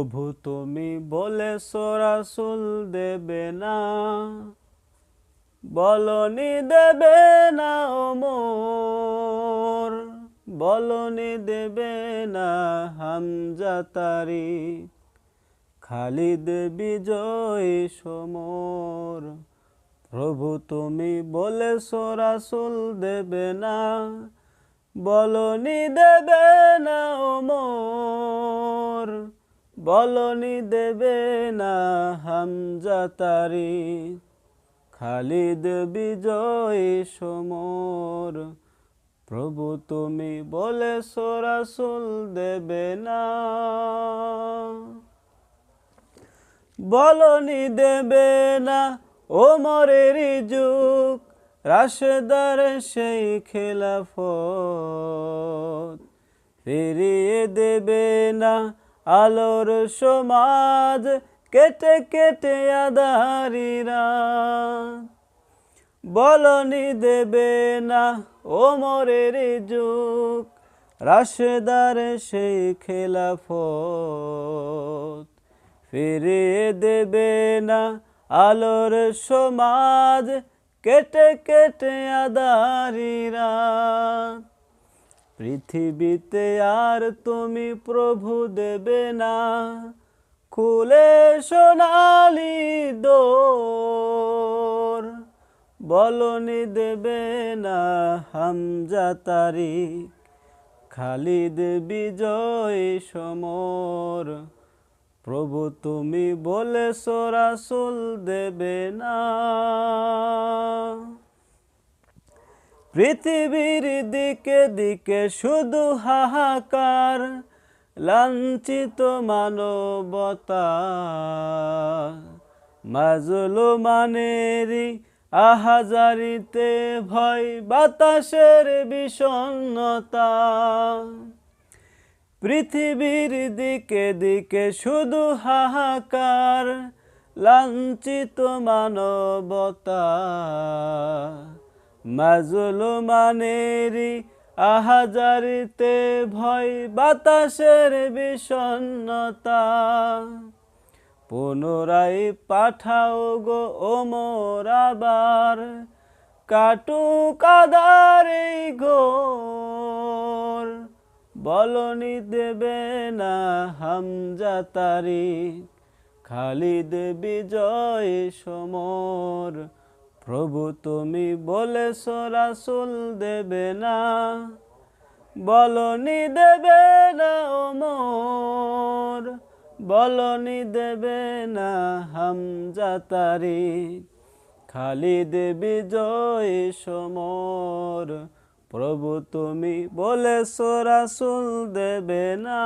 প্রভু তুমি বলেছো রাসূল দেবে না, বলনি দেবে না ওমর, বলনি দেবে না হামজা তারিক, খালিদ বিজয়ী সমর। প্রভু তুমি বলেছো রাসূল দেবে না, বলনি দেবে না ওমর, বলনি দেবে না হামজা তারিক, খালিদ বিজয়ী সমর। প্রভু তুমি বলেছো রাসূল দেবে না, বলনি দেবে না ওমরের যুগ, রাশেদার সেই খেলাফত, ফিরিয়ে দেবে না আলোর সমাজ, কেটে কেটে আঁধারি রাত। বলনি দেবে না ওমরের যুগ, রাশেদার সেই খেলাফত, ফিরিয়ে দেবে না আলোর সমাজ, কেটে কেটে আঁধারি রাত। পৃথিবীতে আর তুমি প্রভু দেবে না, খুলে সোনালি দোর, বলনি দেবে না হামজা তারিক, খালিদ বিজয়ী সমর। প্রভু তুমি বলেছো রাসূল দেবে না। পৃথিবীর দিকে দিকে শুধু হাহাকার, লাঞ্ছিত মানবতা, মাজলুমানেরই আহাজারিতে ভয়, বাতাসের বিষণ্ণতা। পৃথিবীর দিকে দিকে শুধু হাহাকার, লাঞ্ছিত মানবতা, মাজলুমানেরই আহাজারিতে ভয়, বাতাসের বিষণ্ণতা। পুনরায় পাঠাও গো ওমর আবার, কাটুক আঁধার এই ঘোর, বলনি দেবে না হামজা তারিক, খালিদ বিজয়ী সমর। প্রভু তুমি বলেছো রাসূল দেবে না, বলনি দেবে না ওমর, বলনি দেবে না হামজা তারিক, খালিদ বিজয়ী সমর। প্রভু তুমি বলেছো রাসূল দেবে না।